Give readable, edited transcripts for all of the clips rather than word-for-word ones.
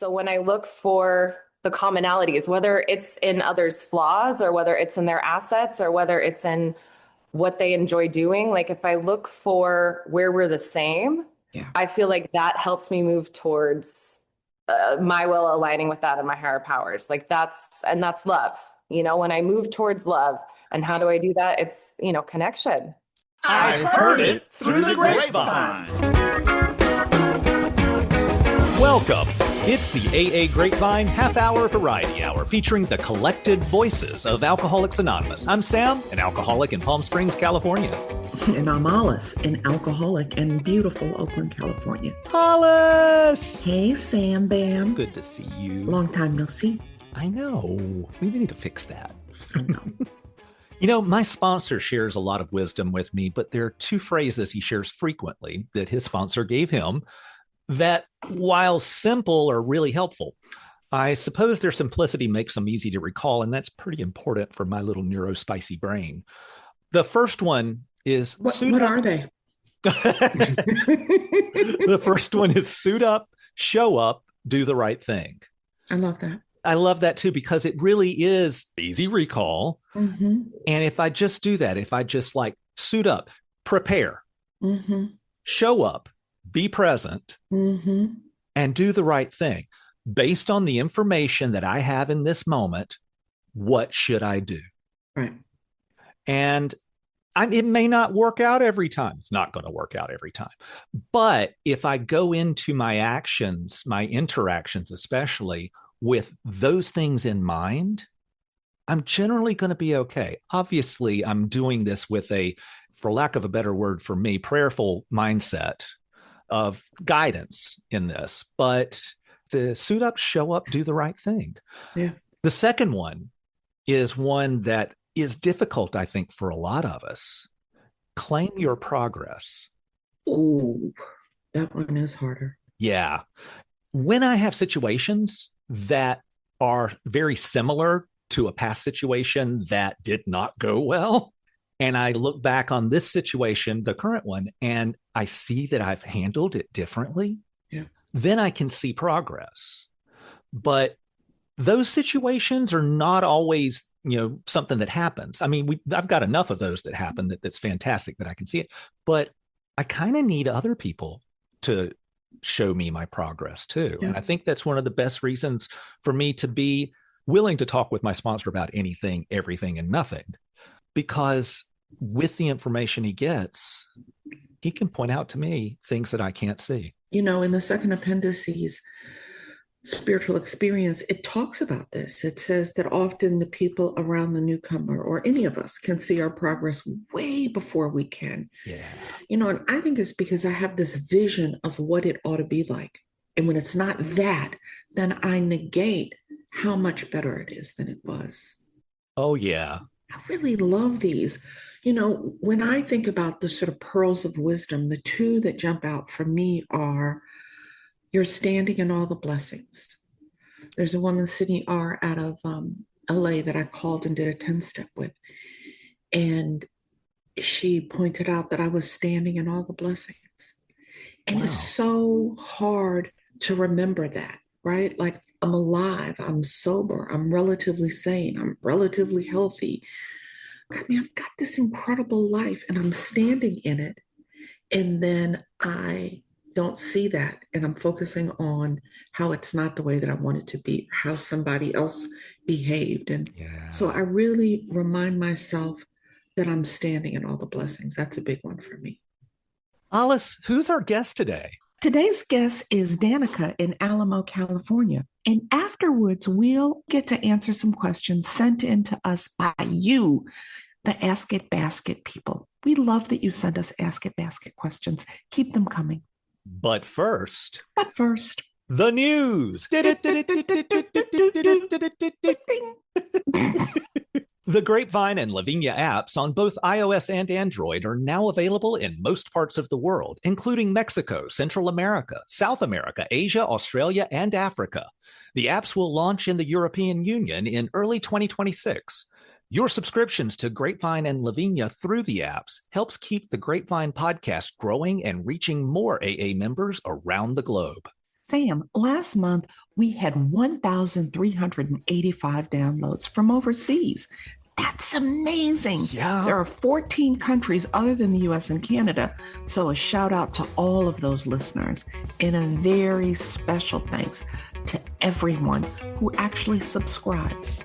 So when I look for the commonalities, whether it's in others' flaws or whether it's in their assets or whether it's in what they enjoy doing, like if I look for where we're the same, Yeah. I feel like that helps me move towards my will aligning with that of my higher powers. Like that's love. When I move towards love, and how do I do that? It's, connection. I've heard it through the grapevine. Welcome. It's the AA Grapevine Half-Hour Variety Hour featuring the collected voices of Alcoholics Anonymous. I'm Sam, an alcoholic in Palm Springs, California. And I'm Alice, an alcoholic in beautiful Oakland, California. Alice! Hey, Sam Bam. Good to see you. Long time no see. I know. We need to fix that. I know. My sponsor shares a lot of wisdom with me, but there are two phrases he shares frequently that his sponsor gave him that, while simple, are really helpful. I suppose their simplicity makes them easy to recall, and that's pretty important for my little neurospicy brain. The first one is... What are they? The first one is suit up, show up, do the right thing. I love that. I love that too, because it really is easy recall. Mm-hmm. And if I just do that, if I just suit up, prepare, show up, be present, and do the right thing based on the information that I have in this moment, what should I do? Right. And it may not work out every time. It's not going to work out every time. But if I go into my actions, my interactions especially, with those things in mind, I'm generally going to be okay. Obviously, I'm doing this with a, for lack of a better word for me, prayerful mindset of guidance in this. But the suit up, show up, do the right thing. Yeah. The second one is one that is difficult, I think, for a lot of us. Claim your progress. Oh, that one is harder. Yeah. When I have situations that are very similar to a past situation that did not go well, and I look back on this situation, the current one, and I see that I've handled it differently, then I can see progress. But those situations are not always, something that happens. I mean, I've got enough of those that happen that's fantastic that I can see it. But I kind of need other people to show me my progress too. Yeah. And I think that's one of the best reasons for me to be willing to talk with my sponsor about anything, everything, and nothing. Because with the information he gets, he can point out to me things that I can't see. In the second appendices, spiritual experience, it talks about this. It says that often the people around the newcomer or any of us can see our progress way before we can. Yeah. And I think it's because I have this vision of what it ought to be like. And when it's not that, then I negate how much better it is than it was. Oh, yeah. I really love these. When I think about the sort of pearls of wisdom, the two that jump out for me are you're standing in all the blessings. There's a woman, Sydney R. out of LA that I called and did a 10-step with. And she pointed out that I was standing in all the blessings. And It's so hard to remember that, right? Like I'm alive, I'm sober, I'm relatively sane, I'm relatively healthy. I mean, I've got this incredible life and I'm standing in it. And then I don't see that. And I'm focusing on how it's not the way that I want it to be, how somebody else behaved. And so I really remind myself that I'm standing in all the blessings. That's a big one for me. Alice, who's our guest today? Today's guest is Danica in Alamo, California. And afterwards, we'll get to answer some questions sent in to us by you, the Ask It Basket people. We love that you send us Ask It Basket questions. Keep them coming. But first, the news. The Grapevine and Lavinia apps on both iOS and Android are now available in most parts of the world, including Mexico, Central America, South America, Asia, Australia, and Africa. The apps will launch in the European Union in early 2026. Your subscriptions to Grapevine and Lavinia through the apps helps keep the Grapevine podcast growing and reaching more AA members around the globe. Sam, last month, we had 1,385 downloads from overseas. That's amazing. Yeah. There are 14 countries other than the US and Canada. So a shout out to all of those listeners and a very special thanks to everyone who actually subscribes.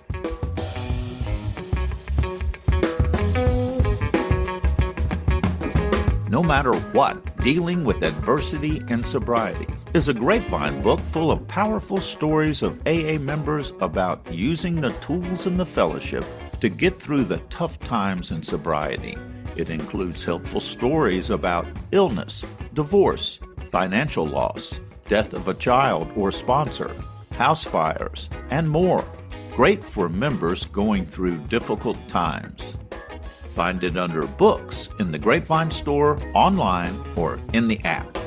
No matter what, dealing with adversity and sobriety is a Grapevine book full of powerful stories of AA members about using the tools in the fellowship to get through the tough times in sobriety. It includes helpful stories about illness, divorce, financial loss, death of a child or sponsor, house fires, and more. Great for members going through difficult times. Find it under Books in the Grapevine store, online, or in the app.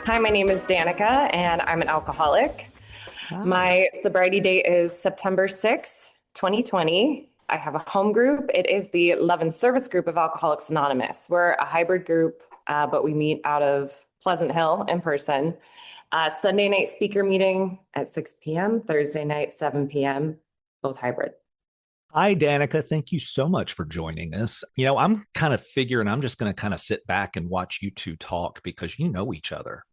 Hi, my name is Danica, and I'm an alcoholic. My sobriety date is September 6th, 2020. I have a home group. It is the Love and Service group of Alcoholics Anonymous. We're a hybrid group, but we meet out of Pleasant Hill in person. Sunday night speaker meeting at 6 p.m., Thursday night, 7 p.m., both hybrid. Hi, Danica. Thank you so much for joining us. I'm kind of figuring I'm just going to kind of sit back and watch you two talk because you know each other.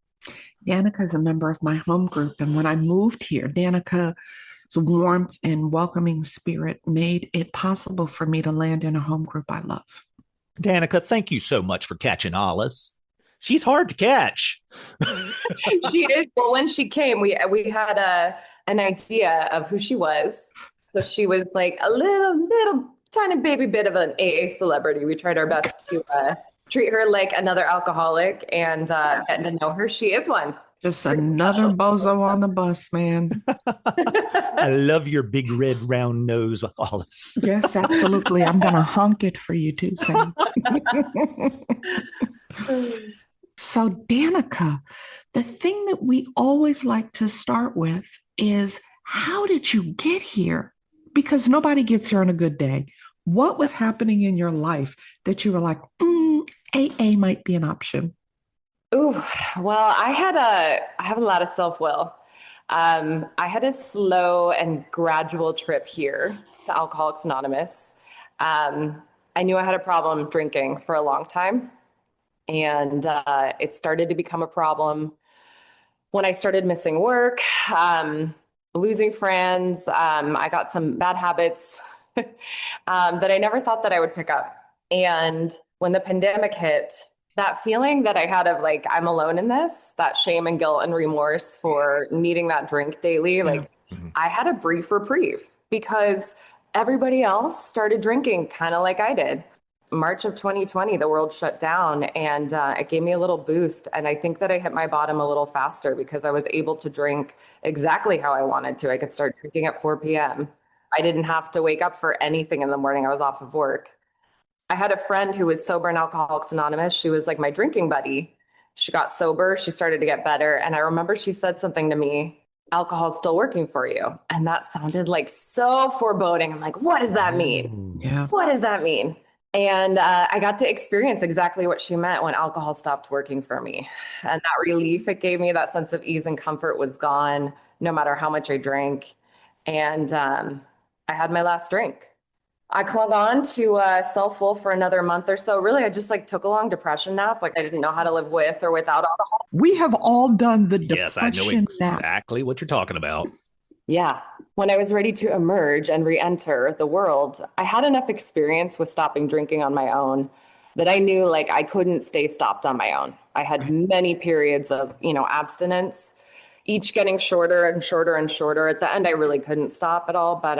Danica is a member of my home group. And when I moved here, Danica's warmth and welcoming spirit made it possible for me to land in a home group I love. Danica, thank you so much for catching Alice. She's hard to catch. She is. Well, when she came, we had an idea of who she was. So she was like a little tiny baby bit of an AA celebrity. We tried our best to treat her like another alcoholic and getting to know her. She is one. Just another bozo on the bus, man. I love your big red round nose, Alice. Yes, absolutely. I'm going to honk it for you too, Sam. So, Danica, the thing that we always like to start with is, how did you get here? Because nobody gets here on a good day. What was happening in your life that you were like, AA might be an option? Ooh, well, I have a lot of self-will. I had a slow and gradual trip here to Alcoholics Anonymous. I knew I had a problem drinking for a long time. And it started to become a problem when I started missing work, losing friends. I got some bad habits that I never thought that I would pick up. And when the pandemic hit, that feeling that I had of like, I'm alone in this, that shame and guilt and remorse for needing that drink daily, I had a brief reprieve because everybody else started drinking kind of like I did. March of 2020, the world shut down and it gave me a little boost. And I think that I hit my bottom a little faster because I was able to drink exactly how I wanted to. I could start drinking at 4 p.m. I didn't have to wake up for anything in the morning. I was off of work. I had a friend who was sober in Alcoholics Anonymous. She was like my drinking buddy. She got sober. She started to get better. And I remember she said something to me, alcohol's still working for you. And that sounded like so foreboding. I'm like, what does that mean? Yeah. What does that mean? And I got to experience exactly what she meant when alcohol stopped working for me. And that relief it gave me, that sense of ease and comfort was gone, no matter how much I drank. And I had my last drink. I clung on to self-will for another month or so. Really, I just took a long depression nap. I didn't know how to live with or without alcohol. We have all done the Yes, I know depression nap. exactly what you're talking about. Yeah. When I was ready to emerge and re-enter the world, I had enough experience with stopping drinking on my own that I knew I couldn't stay stopped on my own. I had many periods of, abstinence, each getting shorter and shorter and shorter. At the end, I really couldn't stop at all. But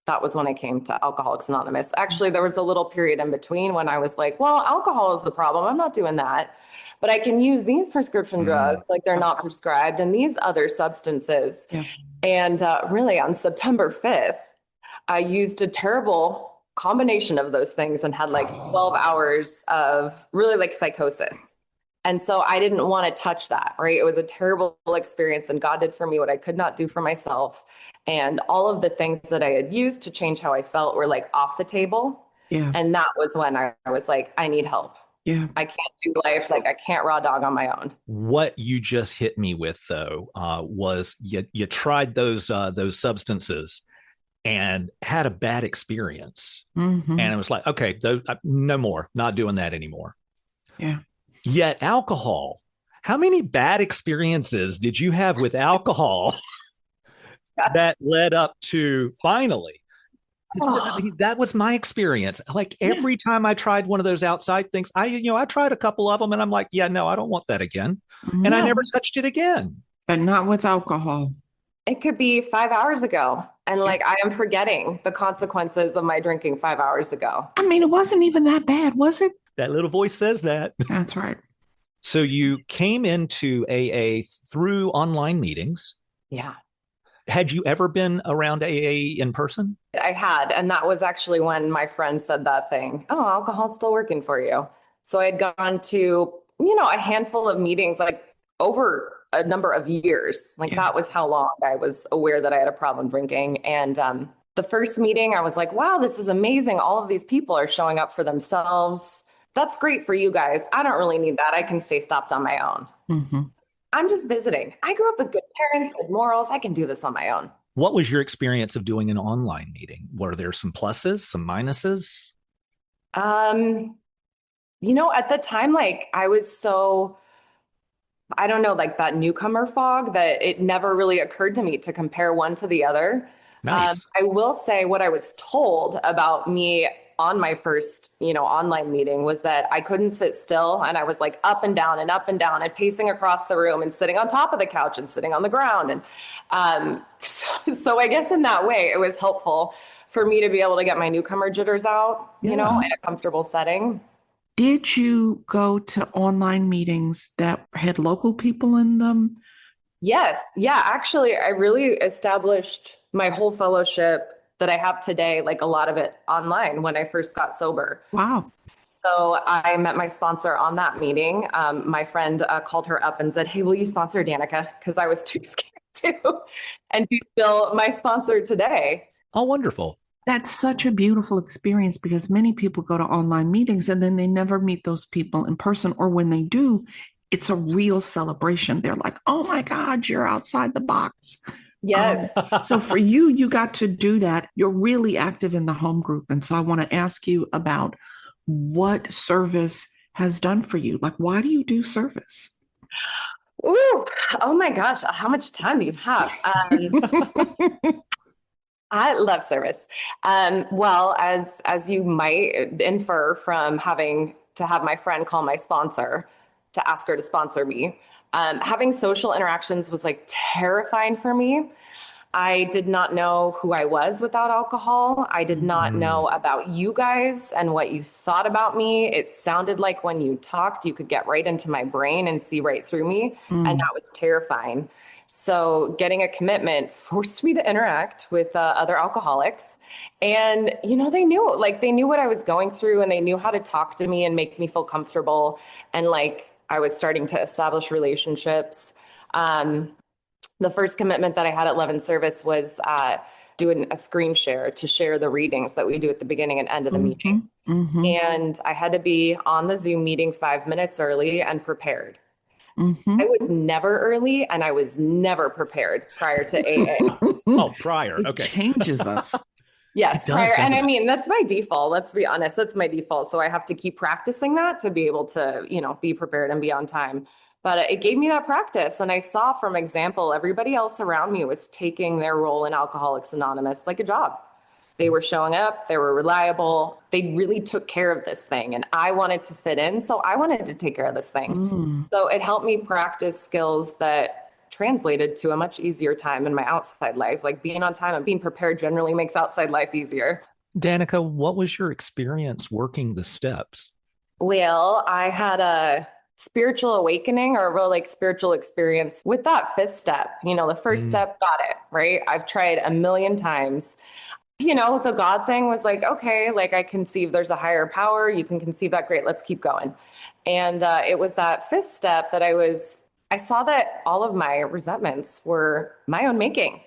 that was when I came to Alcoholics Anonymous. Actually, there was a little period in between when I was like, well, alcohol is the problem. I'm not doing that. But I can use these prescription drugs, they're not prescribed, and these other substances. Yeah. And really on September 5th, I used a terrible combination of those things and had 12 hours of really psychosis. And so I didn't want to touch that, right? It was a terrible experience, and God did for me what I could not do for myself. And all of the things that I had used to change how I felt were off the table. Yeah. And that was when I was like, I need help. Yeah. I can't do life. Like I can't raw dog on my own. What you just hit me with, though, was you tried those substances and had a bad experience, Hmm. and it was like, okay, no more, not doing that anymore. Yeah. Yet alcohol. How many bad experiences did you have with alcohol that led up to finally? I mean, that was my experience. Like Yeah. every time I tried one of those outside things, I tried a couple of them and I'm like, yeah, no, I don't want that again. And I never No, touched it again. but not with alcohol. It could be 5 hours ago. And Yeah. like I am forgetting the consequences of my drinking 5 hours ago. I mean, it wasn't even that bad, was it? That little voice says that. That's right. So you came into AA through online meetings. Yeah. Had you ever been around AA in person? I had. And that was actually when my friend said that thing. Oh, alcohol's still working for you. So I had gone to, a handful of meetings like over a number of years. Like Yeah. that was how long I was aware that I had a problem drinking. And the first meeting, I was like, wow, this is amazing. All of these people are showing up for themselves. That's great for you guys. I don't really need that. I can stay stopped on my own. Hmm. I'm just visiting. I grew up with good parents, good morals. I can do this on my own. What was your experience of doing an online meeting? Were there some pluses, some minuses? Um, at the time, like I was so, I don't know, like that newcomer fog that it never really occurred to me to compare one to the other. Nice. I will say what I was told about me on my first, online meeting was that I couldn't sit still and I was like up and down and up and down and pacing across the room and sitting on top of the couch and sitting on the ground. And so I guess in that way, it was helpful for me to be able to get my newcomer jitters out, Yeah. in a comfortable setting. Did you go to online meetings that had local people in them? Yes. Yeah. Actually, I really established my whole fellowship that I have today, like a lot of it online when I first got sober. Wow. So I met my sponsor on that meeting. My friend called her up and said, hey, will you sponsor Danica? Because I was too scared to. And she's still my sponsor today. Oh, wonderful. That's such a beautiful experience because many people go to online meetings and then they never meet those people in person, or when they do, it's a real celebration. They're like, oh my God, you're outside the box. Yes. So for you, you got to do that. You're really active in the home group. And so I want to ask you about what service has done for you. Like, why do you do service? Ooh, oh my gosh, how much time do you have? I love service. Well, as you might infer from having to have my friend call my sponsor to ask her to sponsor me, having social interactions was like terrifying for me. I did not know who I was without alcohol. I did not know about you guys and what you thought about me. It sounded like when you talked, you could get right into my brain and see right through me. And that was terrifying. So getting a commitment forced me to interact with other alcoholics. And, they knew what I was going through and they knew how to talk to me and make me feel comfortable. And like I was starting to establish relationships. The first commitment that I had at Love and Service was doing a screen share to share the readings that we do at the beginning and end of the meeting. Mm-hmm. And I had to be on the Zoom meeting 5 minutes early and prepared. Mm-hmm. I was never early and I was never prepared prior to AA. Oh, prior. It Okay. changes us. Yes, It does, prior. And doesn't I it? mean, that's my default. Let's be honest. That's my default. So I have to keep practicing that to be able to, be prepared and be on time. But it gave me that practice. And I saw from example, everybody else around me was taking their role in Alcoholics Anonymous like a job. They were showing up, they were reliable, they really took care of this thing. And I wanted to fit in, so I wanted to take care of this thing. So it helped me practice skills that translated to a much easier time in my outside life. Like being on time and being prepared generally makes outside life easier. Danica, what was your experience working the steps? Well, I had a spiritual awakening or a real spiritual experience with that fifth step. The first step, got it, right? I've tried a million times. The God thing was like, okay, I conceive there's a higher power. You can conceive that. Great. Let's keep going. And it was that fifth step that I saw that all of my resentments were my own making.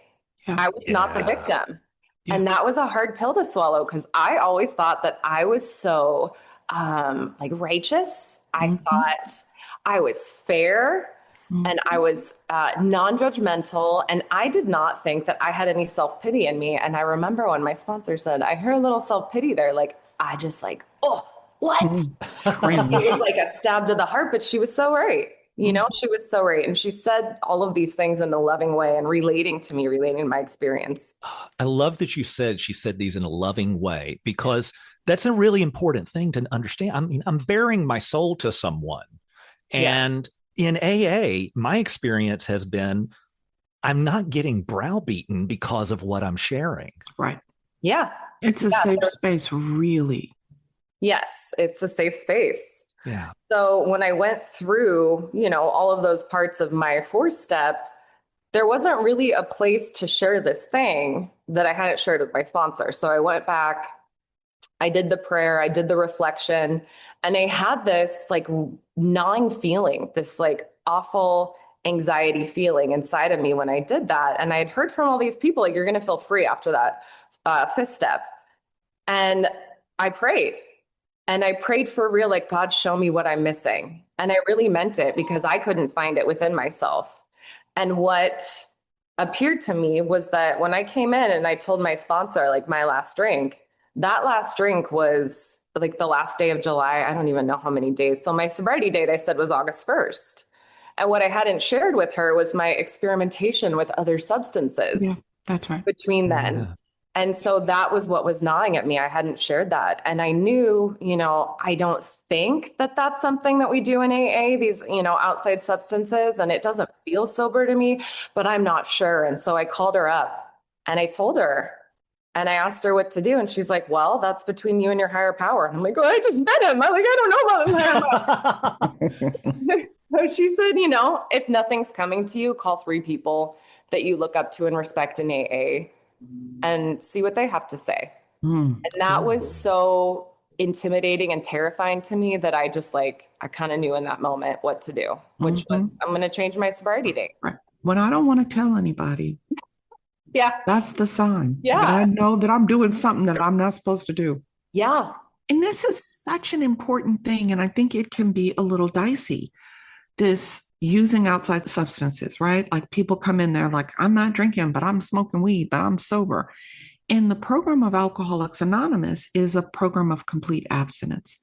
Yeah. I was not the victim. Yeah. And that was a hard pill to swallow because I always thought that I was so like righteous. I thought I was fair and I was non-judgmental. And I did not think that I had any self-pity in me. And I remember when my sponsor said, I hear a little self-pity there, like, I just like, oh, what? Cringe. It was like a stab to the heart, but she was so right. You know, she was so right. And she said all of these things in a loving way and relating to me, relating to my experience. I love that she said these in a loving way, because that's a really important thing to understand. I mean, I'm bearing my soul to someone. And in AA, my experience has been I'm not getting browbeaten because of what I'm sharing. Right. Yeah. It's a safe space, really. Yes, it's a safe space. Yeah. So when I went through, you know, all of those parts of my 4-step, there wasn't really a place to share this thing that I hadn't shared with my sponsor. So I went back, I did the prayer, I did the reflection, and I had this like gnawing feeling, this like awful anxiety feeling inside of me when I did that. And I had heard from all these people, like, you're going to feel free after that 5th step. And I prayed. And I prayed for real, like, God, show me what I'm missing. And I really meant it because I couldn't find it within myself. And what appeared to me was that when I came in and I told my sponsor, like, my last drink, that last drink was like the last day of July. I don't even know how many days. So my sobriety date, I said, was August 1st. And what I hadn't shared with her was my experimentation with other substances. Yeah, that's right. Between then. Yeah. And so that was what was gnawing at me. I hadn't shared that. And I knew, you know, I don't think that that's something that we do in AA, these, you know, outside substances, and it doesn't feel sober to me, but I'm not sure. And so I called her up and I told her and I asked her what to do. And she's like, well, that's between you and your higher power. And I'm like, oh, I just met him. I'm like, I don't know about his higher power. So she said, you know, if nothing's coming to you, call 3 people that you look up to and respect in AA and see what they have to say. And that was so intimidating and terrifying to me that I just like, I kind of knew in that moment what to do, which was I'm going to change my sobriety date. Right. When I don't want to tell anybody, Yeah. that's the sign. Yeah. That I know that I'm doing something that I'm not supposed to do. Yeah. And this is such an important thing. And I think it can be a little dicey, this using outside substances, right? Like people come in there like, I'm not drinking, but I'm smoking weed, but I'm sober. And the program of Alcoholics Anonymous is a program of complete abstinence.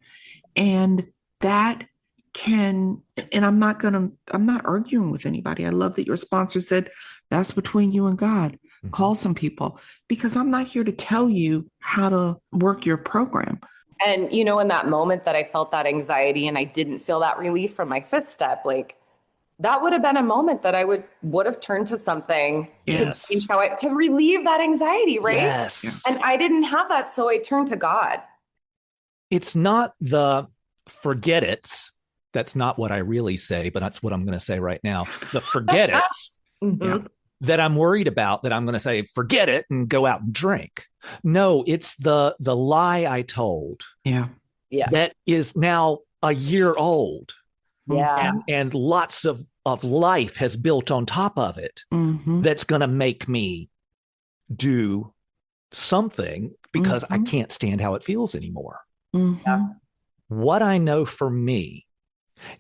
And that can, and I'm not arguing with anybody. I love that your sponsor said, that's between you and God. Call some people, because I'm not here to tell you how to work your program. And, you know, in that moment that I felt that anxiety and I didn't feel that relief from my 5th step, like that would have been a moment that I would have turned to something to change how I can relieve that anxiety, right? Yes. And I didn't have that, so I turned to God. It's not the forget it's. That's not what I really say, but that's what I'm going to say right now. The forget it's that I'm worried about, that I'm going to say, forget it and go out and drink. No, it's the lie I told. Yeah. That is now a year old. Yeah. And lots of life has built on top of it. That's going to make me do something because I can't stand how it feels anymore. What I know for me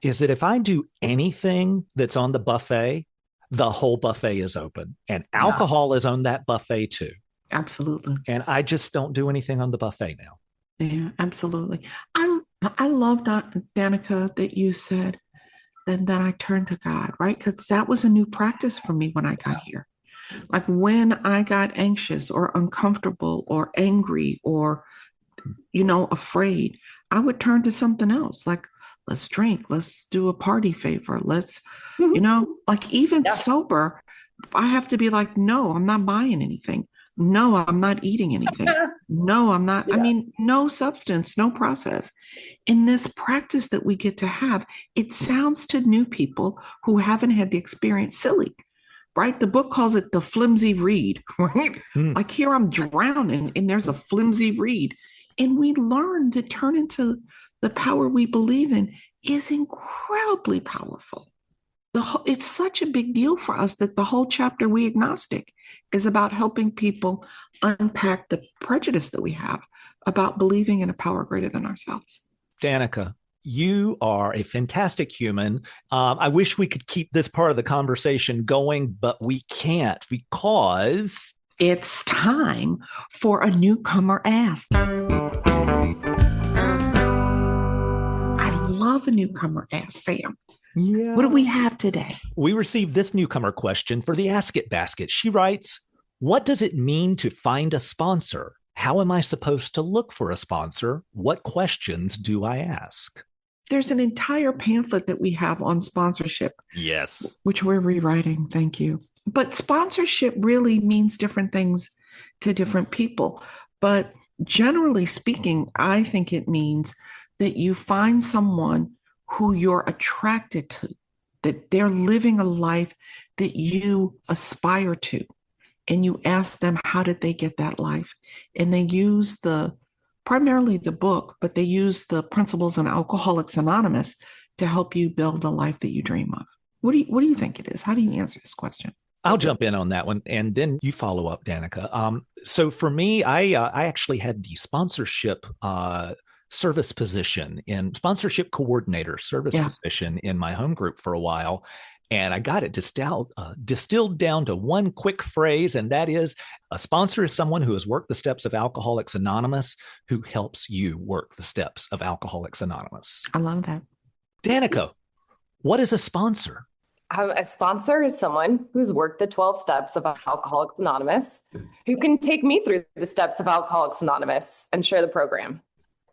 is that if I do anything that's on the buffet, the whole buffet is open, and alcohol is on that buffet too. Absolutely. And I just don't do anything on the buffet now. Yeah, absolutely. I love that, Danica, that you said that I turned to God, right? Because that was a new practice for me when I got here. Like when I got anxious or uncomfortable or angry or, you know, afraid, I would turn to something else. Like, let's drink, let's do a party favor. Let's, you know, like even sober, I have to be like, no, I'm not buying anything. No, I'm not eating anything. No, I'm not. I mean, no substance, no process. In this practice that we get to have, it sounds to new people who haven't had the experience silly, right? The book calls it the flimsy reed, right? Like here I'm drowning and there's a flimsy reed. And we learn that turn into the power we believe in is incredibly powerful. It's such a big deal for us that the whole chapter, We Agnostic, is about helping people unpack the prejudice that we have about believing in a power greater than ourselves. Danica, you are a fantastic human. I wish we could keep this part of the conversation going, but we can't because it's time for a newcomer ask. I love a newcomer ask, Sam. yeah. What do we have today? We received this newcomer question for the Ask It Basket. She writes, what does it mean to find a sponsor? How am I supposed to look for a sponsor? What questions do I ask? There's an entire pamphlet that we have on sponsorship. Yes. Which we're rewriting. Thank you. But sponsorship really means different things to different people. But generally speaking, I think it means that you find someone who you're attracted to, that they're living a life that you aspire to. And you ask them, how did they get that life? And they use primarily the book, but they use the principles in Alcoholics Anonymous to help you build a life that you dream of. What do you think it is? How do you answer this question? I'll jump in on that one, and then you follow up, Danica. So for me, I actually had the sponsorship service position in sponsorship coordinator service position in my home group for a while. And I got it distilled down to one quick phrase, and that is a sponsor is someone who has worked the steps of Alcoholics Anonymous who helps you work the steps of Alcoholics Anonymous. I love that. Danica, what is a sponsor? A sponsor is someone who's worked the 12 steps of Alcoholics Anonymous, who can take me through the steps of Alcoholics Anonymous and share the program.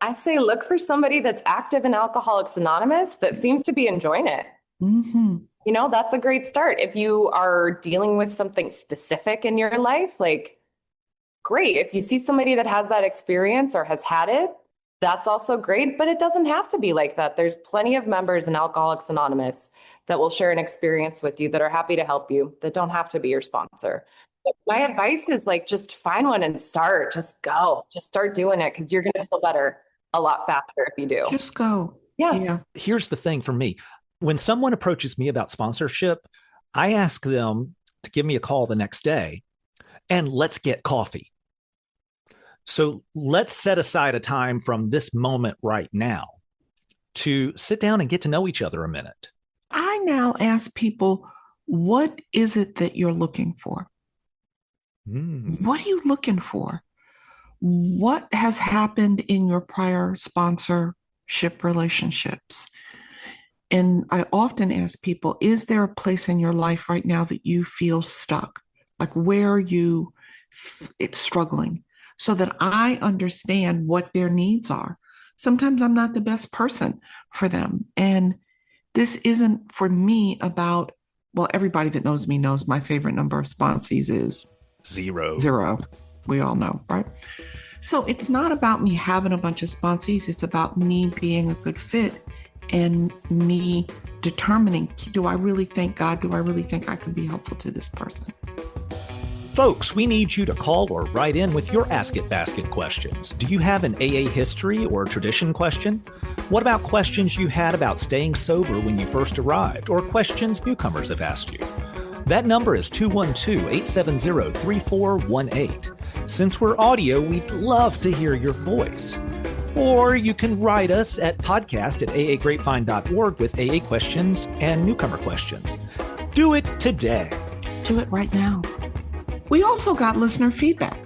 I say look for somebody that's active in Alcoholics Anonymous that seems to be enjoying it. Mm-hmm. You know, that's a great start. If you are dealing with something specific in your life, like, great. If you see somebody that has that experience or has had it, that's also great, but it doesn't have to be like that. There's plenty of members in Alcoholics Anonymous that will share an experience with you, that are happy to help you, that don't have to be your sponsor. But my advice is like, just find one and start. Just go. Just start doing it, because you're going to feel better a lot faster if you do. Just go. Yeah. Here's the thing for me. When someone approaches me about sponsorship, I ask them to give me a call the next day and let's get coffee. So let's set aside a time from this moment right now to sit down and get to know each other a minute. I now ask people, what is it that you're looking for? What are you looking for? What has happened in your prior sponsorship relationships? And I often ask people, is there a place in your life right now that you feel stuck? Like, where are you it's struggling? So that I understand what their needs are. Sometimes I'm not the best person for them. And this isn't for me about, well, everybody that knows me knows my favorite number of sponsees is zero. We all know, right? So it's not about me having a bunch of sponsees. It's about me being a good fit and me determining, do I really think, God, do I really think I can be helpful to this person? Folks, we need you to call or write in with your Ask It Basket questions. Do you have an AA history or tradition question? What about questions you had about staying sober when you first arrived, or questions newcomers have asked you? That number is 212-870-3418. Since we're audio, we'd love to hear your voice. Or you can write us at podcast@aagrapevine.org with AA questions and newcomer questions. Do it today. Do it right now. We also got listener feedback.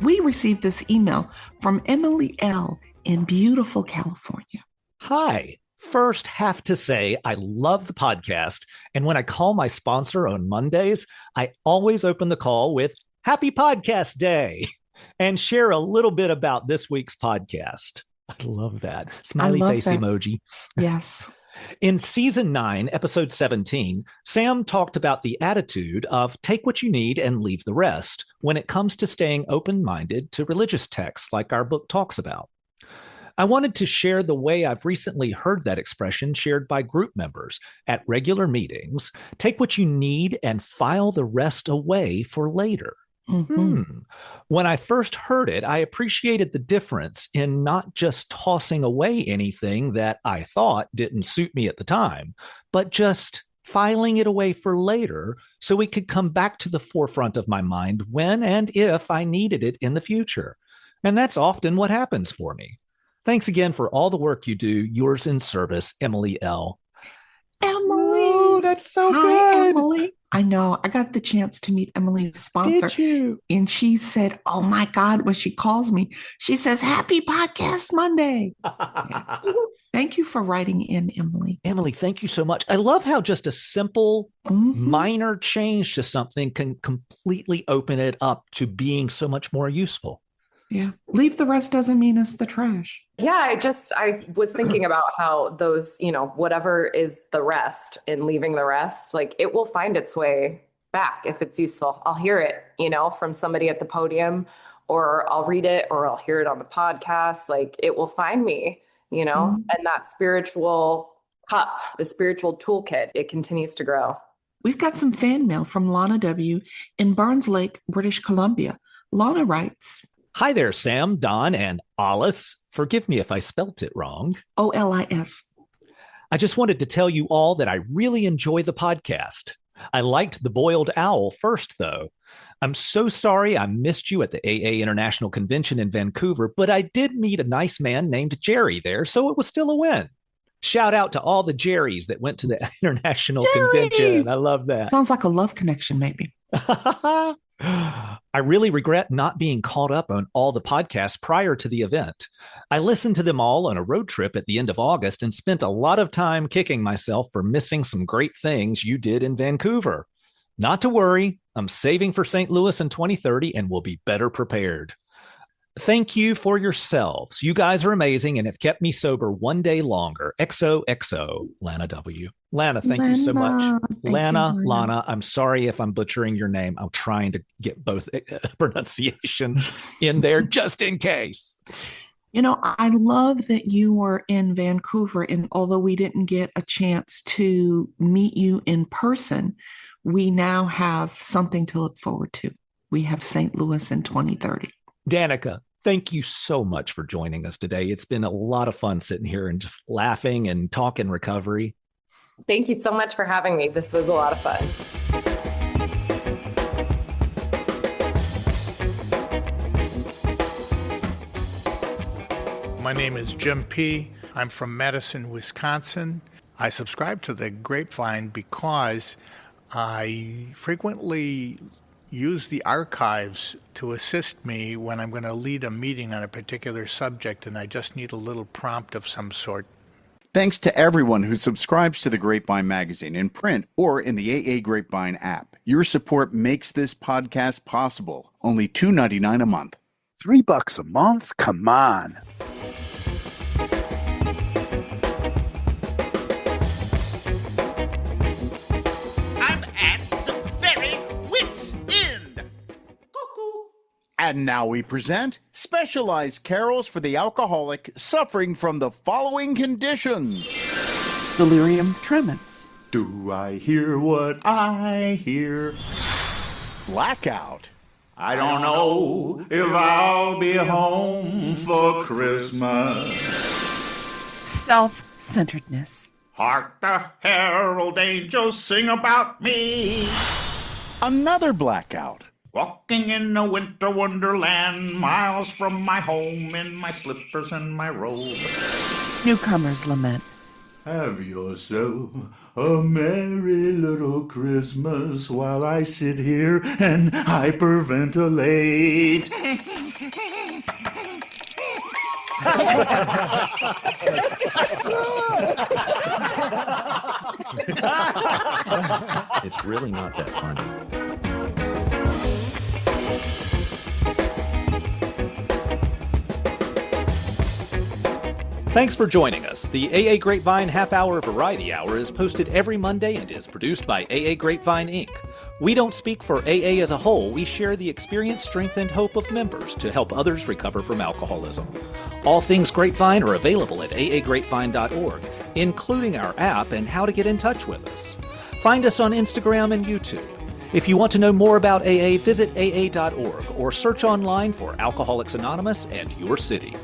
We received this email from Emily L. in beautiful California. Hi. First, have to say, I love the podcast. And when I call my sponsor on Mondays, I always open the call with Happy Podcast Day and share a little bit about this week's podcast. I love that. Smiley face emoji. Yes. In season 9, episode 17, Sam talked about the attitude of take what you need and leave the rest when it comes to staying open-minded to religious texts like our book talks about. I wanted to share the way I've recently heard that expression shared by group members at regular meetings. Take what you need and file the rest away for later. When I first heard it, I appreciated the difference in not just tossing away anything that I thought didn't suit me at the time, but just filing it away for later so it could come back to the forefront of my mind when and if I needed it in the future. And that's often what happens for me. Thanks again for all the work you do. Yours in service, Emily L. Emily. Oh, that's so Hi, good. Emily. I know. I got the chance to meet Emily's sponsor. Did you? And she said, oh my God, when she calls me, she says, Happy Podcast Monday. Thank you for writing in, Emily. Emily, thank you so much. I love how just a simple, minor change to something can completely open it up to being so much more useful. Yeah. Leave the rest doesn't mean it's the trash. Yeah, I was thinking about how those, whatever is the rest and leaving the rest, like it will find its way back if it's useful. I'll hear it, from somebody at the podium, or I'll read it, or I'll hear it on the podcast. Like it will find me, and that spiritual cup, the spiritual toolkit, it continues to grow. We've got some fan mail from Lana W. in Barnes Lake, British Columbia. Lana writes, Hi there, Sam, Don, and Alice. Forgive me if I spelt it wrong. Olis. I just wanted to tell you all that I really enjoy the podcast. I liked the boiled owl first, though. I'm so sorry I missed you at the AA International Convention in Vancouver, but I did meet a nice man named Jerry there, so it was still a win. Shout out to all the Jerrys that went to the International Convention. I love that. Sounds like a love connection, maybe. I really regret not being caught up on all the podcasts prior to the event. I listened to them all on a road trip at the end of August and spent a lot of time kicking myself for missing some great things you did in Vancouver. Not to worry, I'm saving for St. Louis in 2030 and will be better prepared. Thank you for yourselves. You guys are amazing and have kept me sober one day longer. XOXO, Lana W. Lana, thank you so much. Lana, I'm sorry if I'm butchering your name. I'm trying to get both pronunciations in there just in case. I love that you were in Vancouver, and although we didn't get a chance to meet you in person, we now have something to look forward to. We have St. Louis in 2030. Danica, thank you so much for joining us today. It's been a lot of fun sitting here and just laughing and talking recovery. Thank you so much for having me. This was a lot of fun. My name is Jim P. I'm from Madison, Wisconsin. I subscribe to the Grapevine because I frequently use the archives to assist me when I'm going to lead a meeting on a particular subject and I just need a little prompt of some sort. Thanks to everyone who subscribes to the Grapevine magazine in print or in the AA Grapevine app. Your support makes this podcast possible. Only $2.99 a month. $3 a month? Come on. I'm at the very wit's end. Cuckoo. And now we present specialized carols for the alcoholic suffering from the following conditions. Delirium tremens. Do I hear what I hear? Blackout. I don't know if I'll be home for Christmas. Self-centeredness. Hark the herald angels sing about me. Another blackout. Walking in a winter wonderland, miles from my home in my slippers and my robe. Newcomer's lament. Have yourself a merry little Christmas while I sit here and hyperventilate. It's really not that funny. Thanks for joining us. The AA Grapevine Half Hour Variety Hour is posted every Monday and is produced by AA Grapevine, Inc. We don't speak for AA as a whole. We share the experience, strength, and hope of members to help others recover from alcoholism. All things Grapevine are available at aagrapevine.org, including our app and how to get in touch with us. Find us on Instagram and YouTube. If you want to know more about AA, visit aa.org or search online for Alcoholics Anonymous and your city.